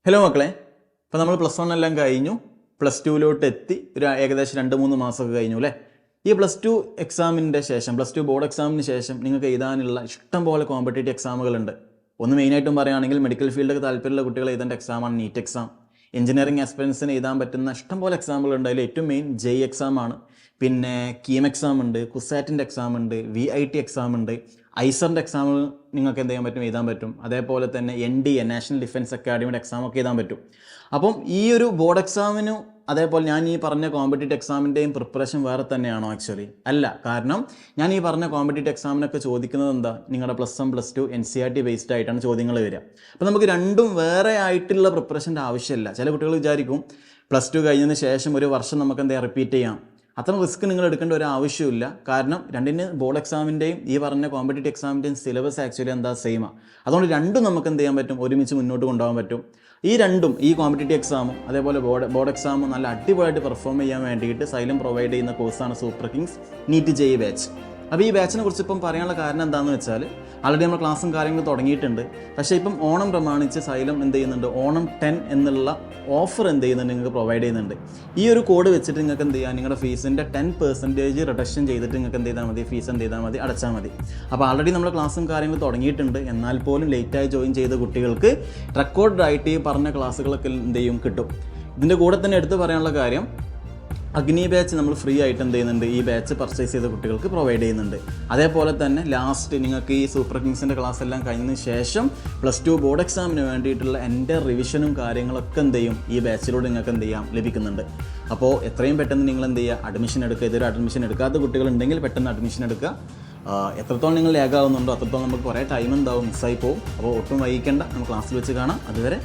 Hello മക്കളെ, ഇപ്പോൾ നമ്മൾ +1 എല്ലാം കഴിഞ്ഞു, +2 എത്തി. ഒരു ഏകദേശം 2-3 മാസമൊക്കെ കഴിഞ്ഞു അല്ലേ. ഈ +2 എക്സാമിൻ്റെ ശേഷം, +2 ബോർഡ് എക്സാമിന് ശേഷം നിങ്ങൾക്ക് എഴുതാനുള്ള ഇഷ്ടം പോലെ കോമ്പറ്റേറ്റീവ് എക്സാമുകളുണ്ട്. ഒന്ന് മെയിനായിട്ടും പറയുകയാണെങ്കിൽ മെഡിക്കൽ ഫീൽഡൊക്കെ താല്പര്യമുള്ള കുട്ടികൾ എഴുതേണ്ട എക്സാമാണ് നീറ്റ് എക്സാം. എഞ്ചിനീയറിംഗ് ആസ്പിറൻസിന് എഴുതാൻ പറ്റുന്ന ഇഷ്ടം പോലെ എക്സാമുകളുണ്ട്. അതിൽ ഏറ്റവും മെയിൻ JEE എക്സാമാണ്. പിന്നെ കീം എക്സാം ഉണ്ട്, കുസാറ്റിൻ്റെ എക്സാം ഉണ്ട്, VIT എക്സാം ഉണ്ട്, ഐസറിൻ്റെ എക്സാം നിങ്ങൾക്ക് എന്ത് ചെയ്യാൻ പറ്റും, എഴുതാൻ പറ്റും. അതേപോലെ തന്നെ NDA നാഷണൽ ഡിഫൻസ് അക്കാഡമിയുടെ എക്സാമൊക്കെ എഴുതാൻ പറ്റും. അപ്പം ഈ ഒരു ബോർഡ് എക്സാമിനും അതേപോലെ ഞാൻ ഈ പറഞ്ഞ കോമ്പറ്റേറ്റീവ് എക്സാമിൻ്റെയും പ്രിപ്പറേഷൻ വേറെ തന്നെയാണോ? ആക്ച്വലി അല്ല. കാരണം ഞാൻ ഈ പറഞ്ഞ കോമ്പറ്റേറ്റീവ് എക്സാമിനൊക്കെ ചോദിക്കുന്നത് എന്താ, നിങ്ങളുടെ +1 +2 NCERT ബേസ്ഡ് ആയിട്ടാണ് ചോദ്യങ്ങൾ വരിക. അപ്പോൾ നമുക്ക് രണ്ടും വേറെ ആയിട്ടുള്ള പ്രിപ്പറേഷൻ്റെ ആവശ്യമില്ല. ചില കുട്ടികൾ വിചാരിക്കും +2 കഴിഞ്ഞതിന് ശേഷം ഒരു വർഷം നമുക്ക് എന്താ റിപ്പീറ്റ് ചെയ്യാം. അത്ര റിസ്ക് നിങ്ങൾ എടുക്കേണ്ട ഒരു ആവശ്യമില്ല. കാരണം രണ്ടിന് ബോർഡ് എക്സാമിൻ്റെയും ഈ പറഞ്ഞ കോമ്പറ്റേറ്റീവ് എക്സാമിൻ്റെയും സിലബസ് ആക്ച്വലി എന്താ സെയിമാണ്. അതുകൊണ്ട് രണ്ടും നമുക്ക് എന്ത് ചെയ്യാൻ പറ്റും, ഒരുമിച്ച് മുന്നോട്ട് കൊണ്ടുപോകാൻ പറ്റും. ഈ രണ്ടും, ഈ കോമ്പറ്റേറ്റീവ് എക്സാമും അതേപോലെ ബോർഡ് എക്സാമും നല്ല അടിപൊളിയായിട്ട് പെർഫോം ചെയ്യാൻ വേണ്ടിയിട്ട് സൈലം പ്രൊവൈഡ് ചെയ്യുന്ന കോഴ്സാണ് super kings NEET JEE batch. അപ്പോൾ ഈ ബാച്ചിനെ കുറിച്ച് ഇപ്പം പറയാനുള്ള കാരണം എന്താണെന്ന് വെച്ചാൽ, ആൾറെഡി നമ്മൾ ക്ലാസ്സും കാര്യങ്ങളും തുടങ്ങിയിട്ടുണ്ട്. പക്ഷേ ഇപ്പം ഓണം പ്രമാണിച്ച് സൈലം എന്ത് ചെയ്യുന്നുണ്ട്, ഓണം 10 എന്നുള്ള ഓഫർ എന്ത് ചെയ്യുന്നുണ്ട്, നിങ്ങൾക്ക് പ്രൊവൈഡ് ചെയ്യുന്നുണ്ട്. ഈ ഒരു കോഡ് വെച്ചിട്ട് നിങ്ങൾക്ക് എന്ത് ചെയ്യാം, നിങ്ങളുടെ ഫീസിൻ്റെ 10% റിഡക്ഷൻ ചെയ്തിട്ട് നിങ്ങൾക്ക് എന്ത് ചെയ്താൽ മതി, ഫീസ് എന്ത് ചെയ്താൽ മതി, അടച്ചാൽ മതി. അപ്പോൾ ആൾറെഡി നമ്മൾ ക്ലാസ്സും കാര്യങ്ങളും തുടങ്ങിയിട്ടുണ്ട്. എന്നാൽ പോലും ലേറ്റായി ജോയിൻ ചെയ്ത കുട്ടികൾക്ക് റെക്കോർഡായിട്ട് ഈ പറഞ്ഞ ക്ലാസ്സുകളൊക്കെ എന്ത് ചെയ്യും, കിട്ടും. ഇതിൻ്റെ കൂടെ തന്നെ എടുത്ത് പറയാനുള്ള കാര്യം, അഗ്നി ബാച്ച് നമ്മൾ ഫ്രീ ആയിട്ട് എന്ത് ചെയ്യുന്നുണ്ട്, ഈ ബാച്ച് പർച്ചേസ് ചെയ്ത കുട്ടികൾക്ക് പ്രൊവൈഡ് ചെയ്യുന്നുണ്ട്. അതേപോലെ തന്നെ ലാസ്റ്റ് നിങ്ങൾക്ക് ഈ സൂപ്പർ കിങ്സിൻ്റെ ക്ലാസ് എല്ലാം കഴിഞ്ഞതിന് ശേഷം +2 ബോർഡ് എക്സാമിന് വേണ്ടിയിട്ടുള്ള എൻ്റെ റിവിഷനും കാര്യങ്ങളൊക്കെ എന്ത് ചെയ്യും, ഈ ബാച്ചിലൂടെ നിങ്ങൾക്ക് എന്ത് ചെയ്യാം, ലഭിക്കുന്നുണ്ട്. അപ്പോൾ എത്രയും പെട്ടെന്ന് നിങ്ങൾ എന്ത് ചെയ്യുക, അഡ്മിഷൻ എടുക്കുക. ഇതൊരു അഡ്മിഷൻ എടുക്കാത്ത കുട്ടികളുണ്ടെങ്കിൽ പെട്ടെന്ന് അഡ്മിഷൻ എടുക്കുക. എത്രത്തോളം നിങ്ങൾ ലാഗ് ആവുന്നുണ്ടോ അത്രത്തോളം നമുക്ക് കുറേ ടൈം എന്താവും, മിസ്സായി പോകും. അപ്പോൾ ഒട്ടും വൈകിക്കേണ്ട, നമുക്ക് ക്ലാസ്സിൽ വെച്ച് കാണാം. അതുവരെ